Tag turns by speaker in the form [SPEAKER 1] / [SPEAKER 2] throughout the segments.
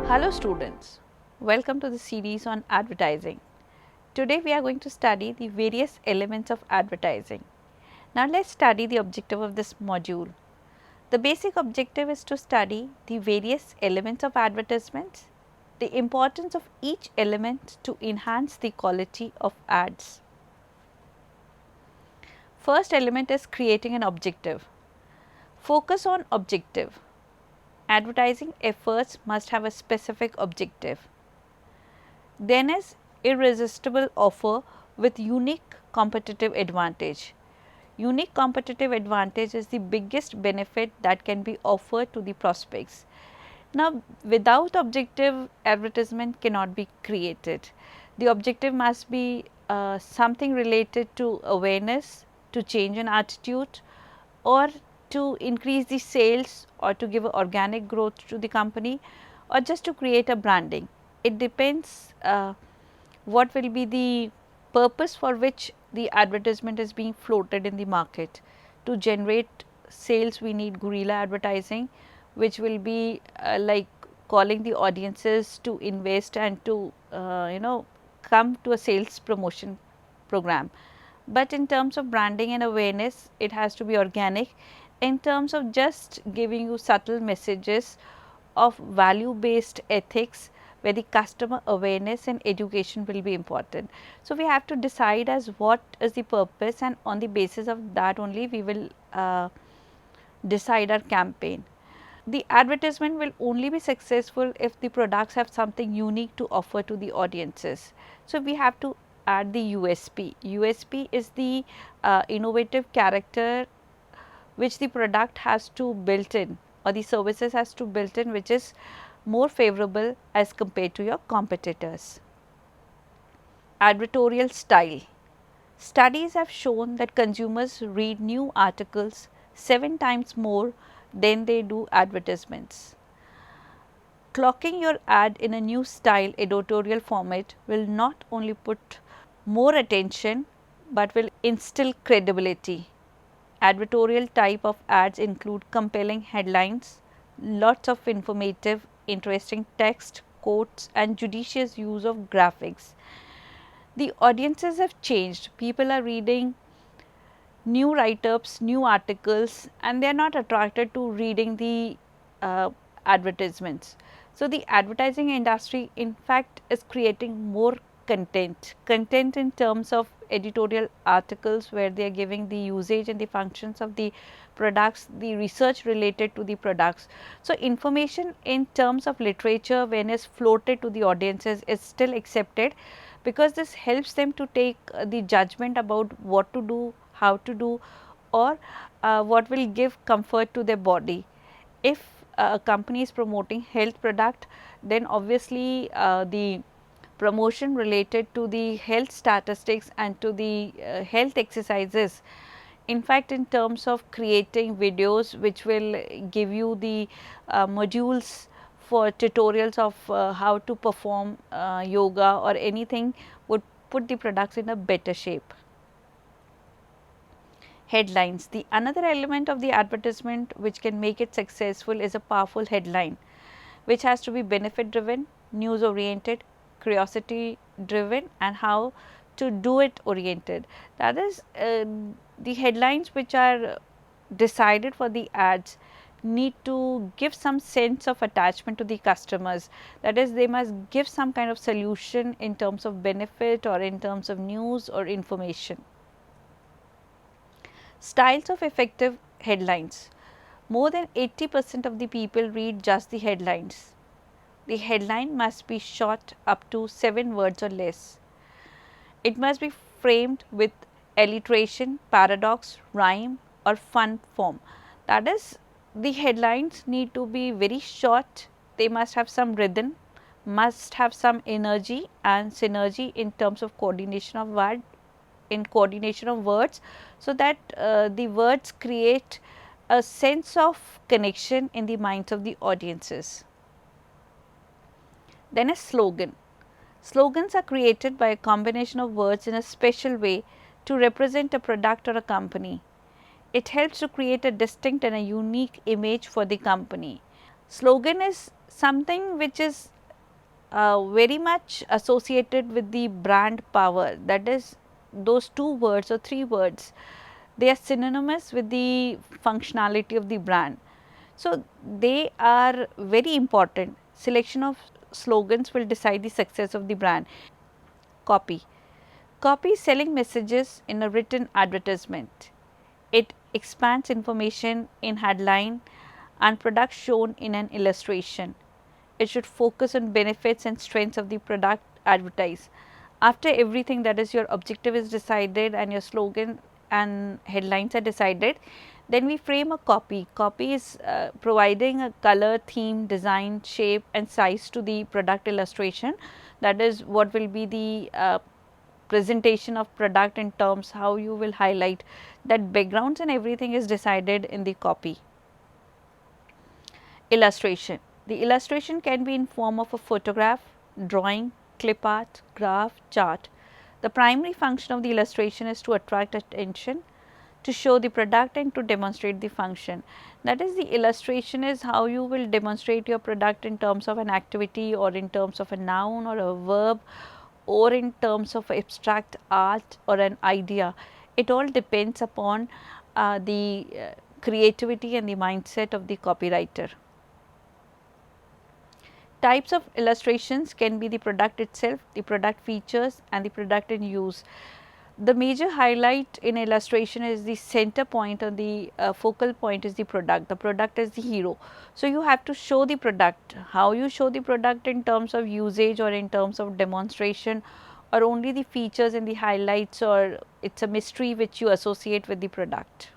[SPEAKER 1] Hello students, welcome to the series on advertising. Today we are going to study the various elements of advertising. Now let's study the objective of this module. The basic objective is to study the various elements of advertisements, the importance of each element to enhance the quality of ads. First element is creating an objective. Focus on objective. Advertising efforts must have a specific objective. Then is irresistible offer with unique competitive advantage. Unique competitive advantage is the biggest benefit that can be offered to the prospects. Now, without objective, advertisement cannot be created. The objective must be something related to awareness, to change an attitude, or to increase the sales, or to give organic growth to the company, or just to create a branding. It depends what will be the purpose for which the advertisement is being floated in the market. To generate sales, we need guerrilla advertising, which will be like calling the audiences to invest and to come to a sales promotion program. But in terms of branding and awareness, it has to be organic. In terms of just giving you subtle messages of value based ethics, where the customer awareness and education will be important. So, we have to decide as what is the purpose, and on the basis of that only we will decide our campaign. The advertisement will only be successful if the products have something unique to offer to the audiences. So, we have to add the USP. USP is the innovative character which the product has to built in, or the services has to built in, which is more favorable as compared to your competitors. Advertorial style. Studies have shown that consumers read new articles 7 times more than they do advertisements. Clocking your ad in a new style editorial format will not only put more attention, but will instill credibility. Advertorial type of ads include compelling headlines, lots of informative, interesting text, quotes, and judicious use of graphics. The audiences have changed. People are reading new write-ups, new articles, and they are not attracted to reading the advertisements. So, the advertising industry in fact is creating more content in terms of editorial articles, where they are giving the usage and the functions of the products, the research related to the products. So, information in terms of literature, when is floated to the audiences, is still accepted, because this helps them to take the judgment about what to do, how to do, or what will give comfort to their body. If a company is promoting health product, then obviously the promotion related to the health statistics and to the health exercises, in fact in terms of creating videos which will give you the modules for tutorials of how to perform yoga or anything, would put the products in a better shape. Headlines. The another element of the advertisement which can make it successful is a powerful headline, which has to be benefit driven, news oriented, curiosity driven, and how to do it oriented. That is, the headlines which are decided for the ads need to give some sense of attachment to the customers. That is, they must give some kind of solution in terms of benefit or in terms of news or information. Styles of effective headlines. More than 80% of the people read just the headlines. The headline must be short up to 7 words or less. It must be framed with alliteration, paradox, rhyme, or fun form. That is, the headlines need to be very short, they must have some rhythm, must have some energy and synergy in terms of coordination of words, so that the words create a sense of connection in the minds of the audiences. Then a slogan. Slogans are created by a combination of words in a special way to represent a product or a company. It helps to create a distinct and a unique image for the company. Slogan is something which is very much associated with the brand power, that is those 2 words or 3 words, they are synonymous with the functionality of the brand. So, they are very important. Selection of slogans will decide the success of the brand. Copy. Copy is selling messages in a written advertisement. It expands information in headline and product shown in an illustration. It should focus on benefits and strengths of the product advertised. After everything, that is, your objective is decided and your slogan and headlines are decided, then we frame a copy. Copy is providing a color, theme, design, shape and size to the product illustration. That is what will be the presentation of product in terms how you will highlight that. Backgrounds and everything is decided in the copy. Illustration. The illustration can be in form of a photograph, drawing, clip art, graph, chart. The primary function of the illustration is to attract attention, to show the product and to demonstrate the function. That is, the illustration is how you will demonstrate your product in terms of an activity or in terms of a noun or a verb or in terms of abstract art or an idea. It all depends upon the creativity and the mindset of the copywriter. Types of illustrations can be the product itself, the product features and the product in use. The major highlight in illustration is the center point or the focal point is the product is the hero. So, you have to show the product. How you show the product in terms of usage or in terms of demonstration or only the features and the highlights, or it is a mystery which you associate with the product.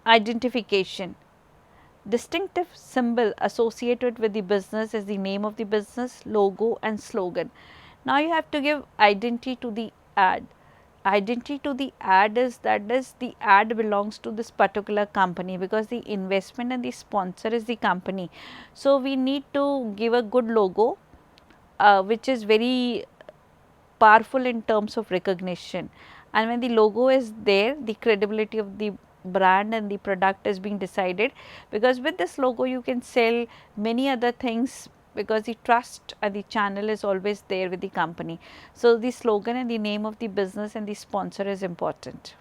[SPEAKER 1] Identification. Distinctive symbol associated with the business is the name of the business, logo and slogan. Now, you have to give identity to the ad. Identity to the ad is, that is, the ad belongs to this particular company, because the investment and the sponsor is the company. So, we need to give a good logo which is very powerful in terms of recognition, and when the logo is there, the credibility of the brand and the product is being decided, because with this logo you can sell many other things, because the trust and the channel is always there with the company. So, the slogan and the name of the business and the sponsor is important.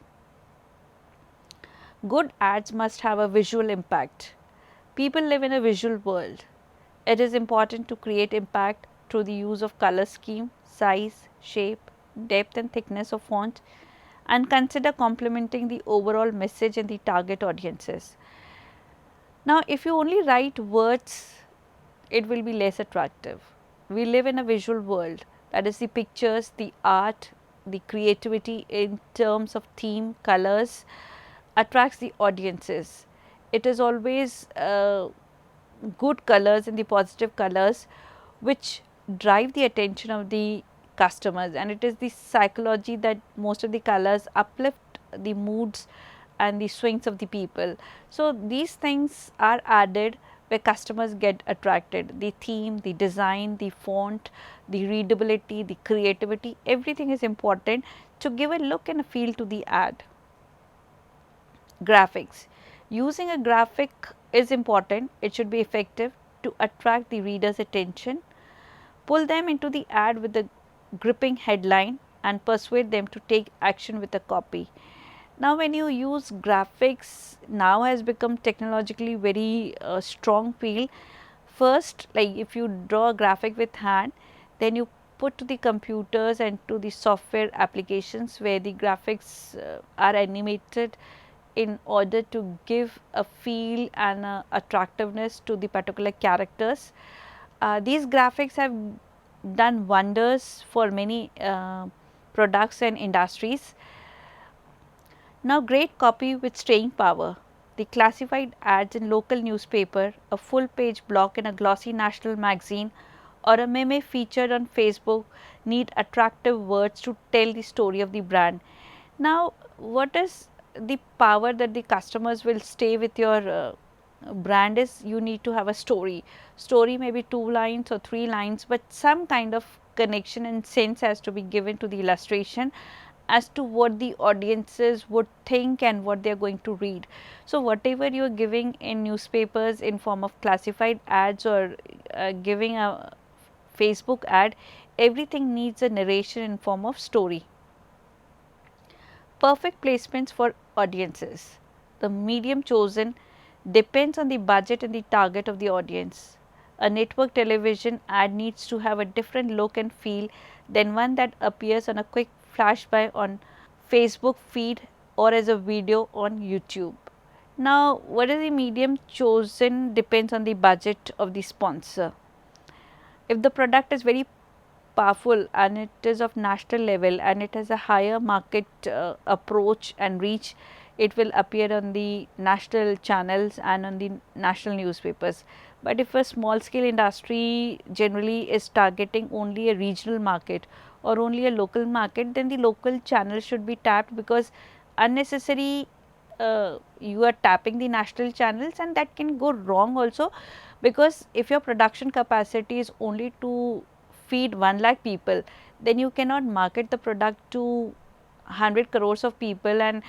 [SPEAKER 1] Good ads must have a visual impact. People live in a visual world. It is important to create impact through the use of color scheme, size, shape, depth and thickness of font, and consider complementing the overall message and the target audiences. Now, if you only write words, it will be less attractive. We live in a visual world, that is, the pictures, the art, the creativity in terms of theme, colors attracts the audiences. It is always good colors and the positive colors which drive the attention of the customers, and it is the psychology that most of the colors uplift the moods and the swings of the people. So, these things are added where customers get attracted. The theme, the design, the font, the readability, the creativity, everything is important to give a look and a feel to the ad. Graphics. Using a graphic is important. It should be effective to attract the reader's attention, pull them into the ad with a gripping headline and persuade them to take action with a copy. Now, when you use graphics, now has become technologically very strong field. First, like if you draw a graphic with hand, then you put to the computers and to the software applications where the graphics are animated in order to give a feel and a attractiveness to the particular characters. These graphics have done wonders for many products and industries. Now, great copy with staying power. The classified ads in local newspaper, a full page block in a glossy national magazine, or a meme featured on Facebook need attractive words to tell the story of the brand. Now, what is the power that the customers will stay with your brand is, you need to have a story. Story may be 2 lines or 3 lines, but some kind of connection and sense has to be given to the illustration, as to what the audiences would think and what they are going to read. So, whatever you are giving in newspapers in form of classified ads or giving a Facebook ad, everything needs a narration in form of story. Perfect placements for audiences. The medium chosen depends on the budget and the target of the audience. A network television ad needs to have a different look and feel than one that appears on a quick flashby on Facebook feed or as a video on YouTube. Now, what is the medium chosen depends on the budget of the sponsor. If the product is very powerful and it is of national level and it has a higher market approach and reach, it will appear on the national channels and on the national newspapers. But if a small scale industry generally is targeting only a regional market or only a local market, then the local channel should be tapped, because unnecessary you are tapping the national channels, and that can go wrong also, because if your production capacity is only to feed 1 lakh people, then you cannot market the product to 100 crores of people and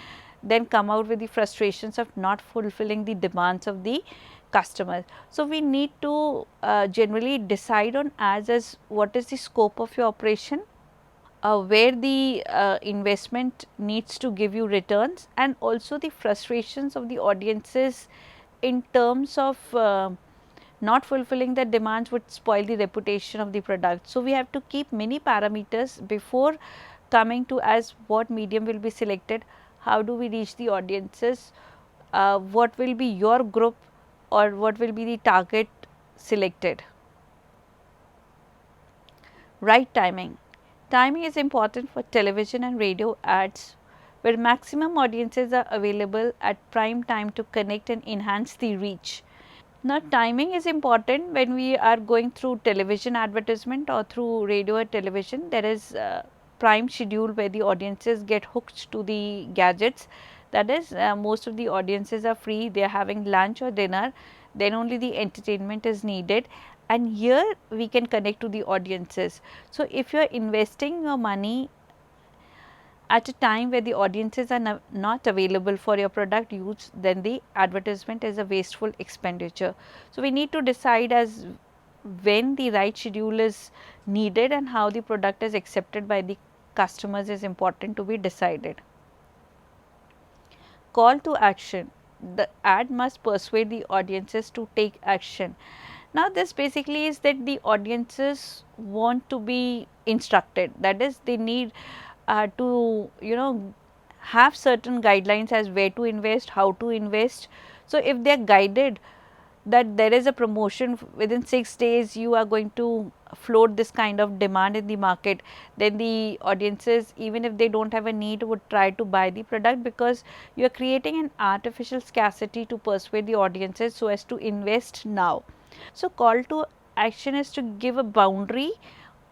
[SPEAKER 1] then come out with the frustrations of not fulfilling the demands of the customers. So, we need to generally decide on as what is the scope of your operation, where the investment needs to give you returns, and also the frustrations of the audiences in terms of not fulfilling the demands would spoil the reputation of the product. So, we have to keep many parameters before coming to as what medium will be selected, how do we reach the audiences, what will be your group or what will be the target selected. Right timing. Timing is important for television and radio ads, where maximum audiences are available at prime time to connect and enhance the reach. Now, timing is important when we are going through television advertisement or through radio or television. There is prime schedule where the audiences get hooked to the gadgets. That is, most of the audiences are free, they are having lunch or dinner, then only the entertainment is needed, and here we can connect to the audiences. So, if you are investing your money at a time where the audiences are not available for your product use, then the advertisement is a wasteful expenditure. So, we need to decide as when the right schedule is needed and how the product is accepted by the customers is important to be decided. Call to action. The ad must persuade the audiences to take action. Now, this basically is that the audiences want to be instructed, that is they need to have certain guidelines as where to invest, how to invest. So, if they are guided that there is a promotion within 6 days, you are going to float this kind of demand in the market, then the audiences, even if they do not have a need, would try to buy the product, because you are creating an artificial scarcity to persuade the audiences so as to invest now. So, call to action is to give a boundary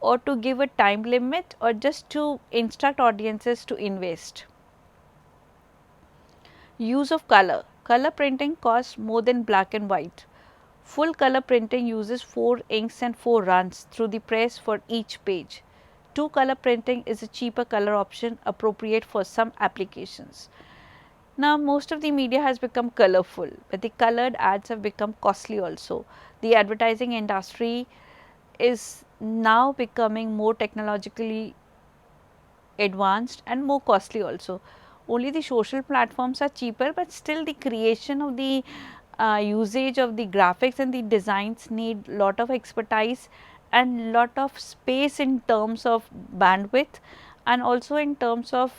[SPEAKER 1] or to give a time limit or just to instruct audiences to invest. Use of color. Color printing costs more than black and white. Full color printing uses 4 inks and 4 runs through the press for each page. 2 color printing is a cheaper color option appropriate for some applications. Now, most of the media has become colorful, but the colored ads have become costly also. The advertising industry is now becoming more technologically advanced and more costly also. Only the social platforms are cheaper, but still the creation of the usage of the graphics and the designs need lot of expertise and lot of space in terms of bandwidth and also in terms of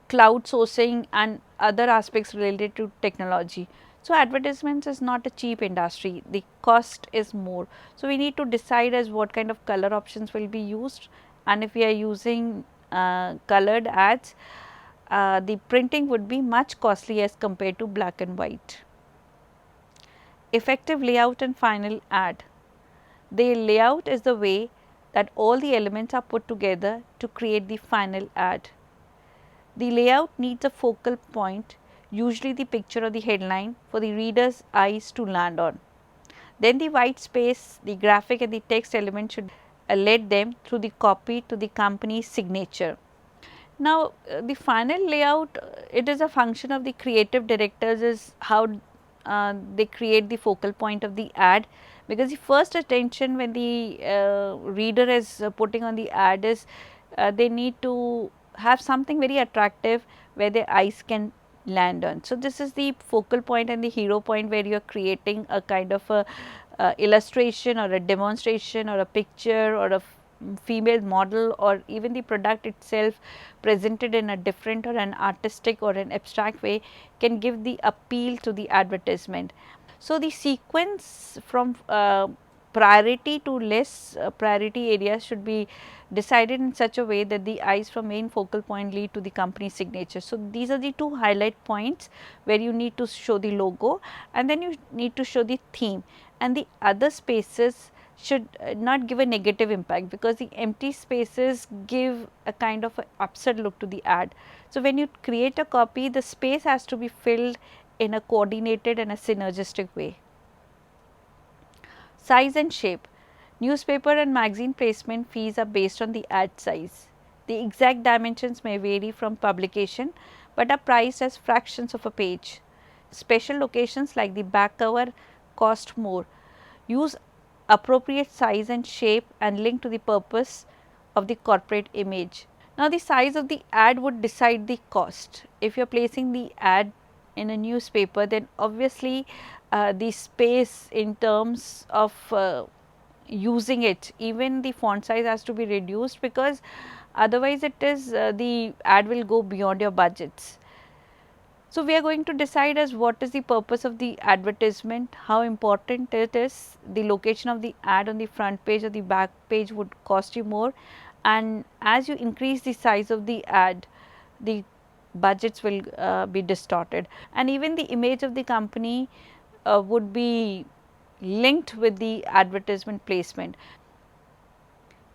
[SPEAKER 1] cloud sourcing and other aspects related to technology. So, advertisements is not a cheap industry, the cost is more. So, we need to decide as what kind of color options will be used, and if we are using colored ads, the printing would be much costly as compared to black and white. Effective layout and final ad. The layout is the way that all the elements are put together to create the final ad. The layout needs a focal point, usually the picture or the headline, for the reader's eyes to land on. Then the white space, the graphic and the text element should lead them through the copy to the company's signature. Now, the final layout, it is a function of the creative directors, is how they create the focal point of the ad, because the first attention when the reader is putting on the ad is they need to have something very attractive where their eyes can land on. So, this is the focal point and the hero point where you are creating a kind of a illustration or a demonstration or a picture or a female model or even the product itself presented in a different or an artistic or an abstract way can give the appeal to the advertisement. So, the sequence from priority to less priority areas should be decided in such a way that the eyes from main focal point lead to the company signature. So, these are the two highlight points where you need to show the logo and then you need to show the theme, and the other spaces should not give a negative impact, because the empty spaces give a kind of a upset look to the ad. So, when you create a copy, the space has to be filled in a coordinated and a synergistic way. Size and shape. Newspaper and magazine placement fees are based on the ad size. The exact dimensions may vary from publication, but are priced as fractions of a page. Special locations like the back cover cost more. Use appropriate size and shape and link to the purpose of the corporate image. Now, the size of the ad would decide the cost. If you are placing the ad in a newspaper, then obviously the space in terms of using it, even the font size has to be reduced, because otherwise it is the ad will go beyond your budgets. So, we are going to decide as what is the purpose of the advertisement, how important it is, the location of the ad on the front page or the back page would cost you more, and as you increase the size of the ad, the budgets will be distorted, and even the image of the company would be linked with the advertisement placement.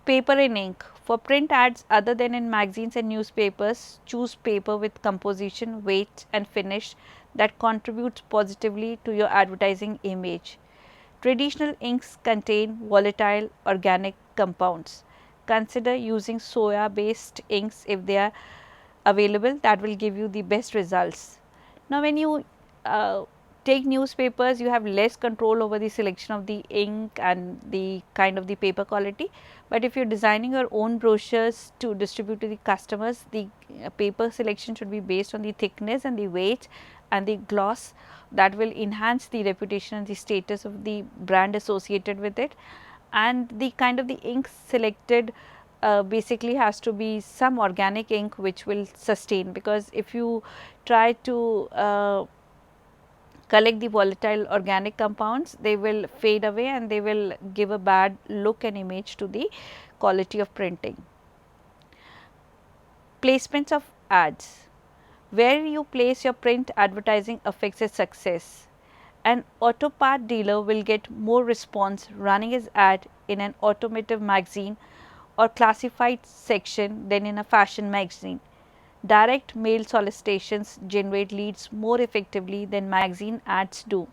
[SPEAKER 1] Paper and ink. For print ads other than in magazines and newspapers, choose paper with composition, weight and finish that contributes positively to your advertising image. Traditional inks contain volatile organic compounds. Consider using soya based inks if they are available, that will give you the best results. Now, when you take newspapers, you have less control over the selection of the ink and the kind of the paper quality, but if you are designing your own brochures to distribute to the customers, the paper selection should be based on the thickness and the weight and the gloss, that will enhance the reputation and the status of the brand associated with it, and the kind of the ink selected basically has to be some organic ink which will sustain, because if you try to collect the volatile organic compounds, they will fade away and they will give a bad look and image to the quality of printing. Placements of ads. Where you place your print advertising affects its success. An auto part dealer will get more response running his ad in an automotive magazine or classified section than in a fashion magazine. Direct mail solicitations generate leads more effectively than magazine ads do.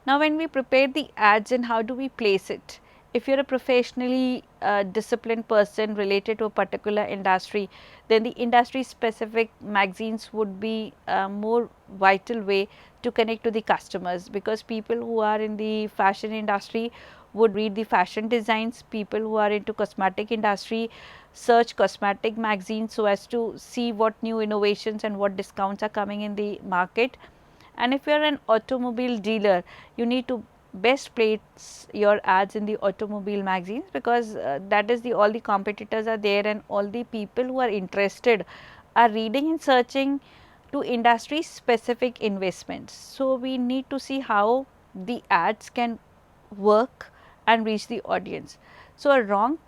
[SPEAKER 1] Now, when we prepare the ads and how do we place it? If you are a professionally disciplined person related to a particular industry, then the industry specific magazines would be a more vital way to connect to the customers, because people who are in the fashion industry would read the fashion designs, people who are into cosmetic industry search cosmetic magazines so as to see what new innovations and what discounts are coming in the market. And if you are an automobile dealer, you need to best place your ads in the automobile magazines, because that is the all the competitors are there and all the people who are interested are reading and searching to industry specific investments. So, we need to see how the ads can work and reach the audience. So, a wrong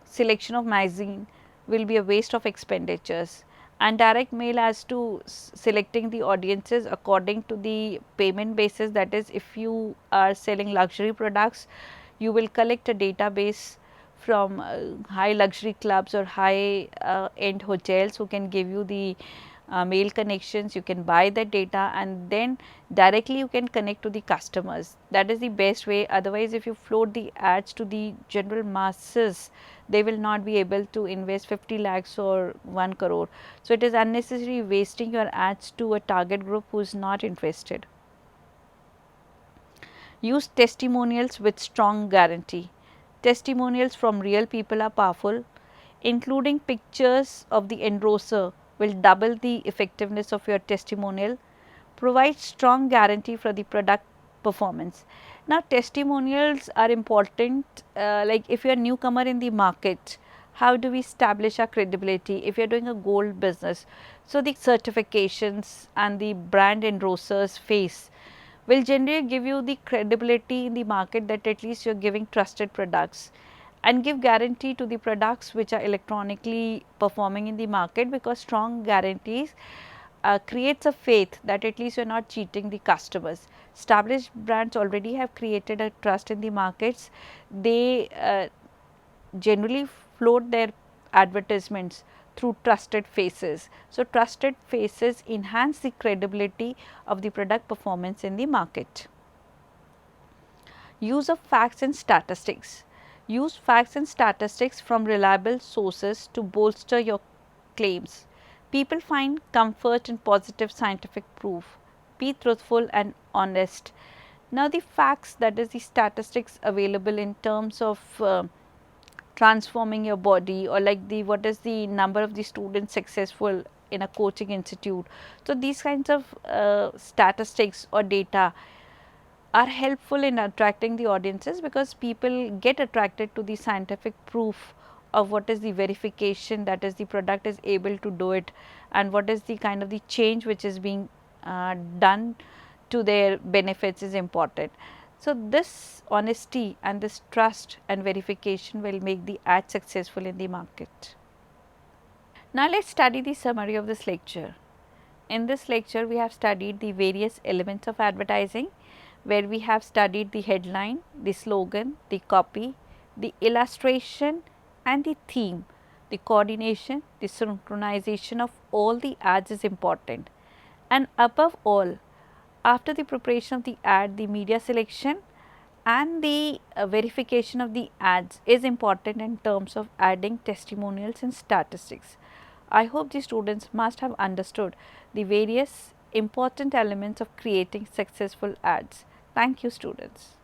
[SPEAKER 1] selection of magazine will be a waste of expenditures, and direct mail as to selecting the audiences according to the payment basis, that is, if you are selling luxury products, you will collect a database from high luxury clubs or high end hotels who can give you the mail connections, you can buy that data and then directly you can connect to the customers. That is the best way. Otherwise, if you float the ads to the general masses, they will not be able to invest 50 lakhs or 1 crore. So, it is unnecessary wasting your ads to a target group who is not interested. Use testimonials with strong guarantee. Testimonials from real people are powerful. Including pictures of the endorser will double the effectiveness of your testimonial. Provide strong guarantee for the product performance. Now, testimonials are important, like if you are a newcomer in the market, how do we establish our credibility if you are doing a gold business? So, the certifications and the brand endorsers face will generally give you the credibility in the market that at least you are giving trusted products, and give guarantee to the products which are electronically performing in the market, because strong guarantees creates a faith that at least you are not cheating the customers. Established brands already have created a trust in the markets. They generally float their advertisements through trusted faces. So, trusted faces enhance the credibility of the product performance in the market. Use of facts and statistics. Use facts and statistics from reliable sources to bolster your claims. People find comfort in positive scientific proof. Be truthful and honest. Now, the facts, that is the statistics available in terms of transforming your body, or like the what is the number of the students successful in a coaching institute. So, these kinds of statistics or data are helpful in attracting the audiences, because people get attracted to the scientific proof of what is the verification, that is the product is able to do it, and what is the kind of the change which is being done to their benefits is important. So, this honesty and this trust and verification will make the ad successful in the market. Now, let us study the summary of this lecture. In this lecture, we have studied the various elements of advertising, where we have studied the headline, the slogan, the copy, the illustration and the theme. The coordination, the synchronization of all the ads is important, and above all, after the preparation of the ad, the media selection and the verification of the ads is important in terms of adding testimonials and statistics. I hope the students must have understood the various important elements of creating successful ads. Thank you, students.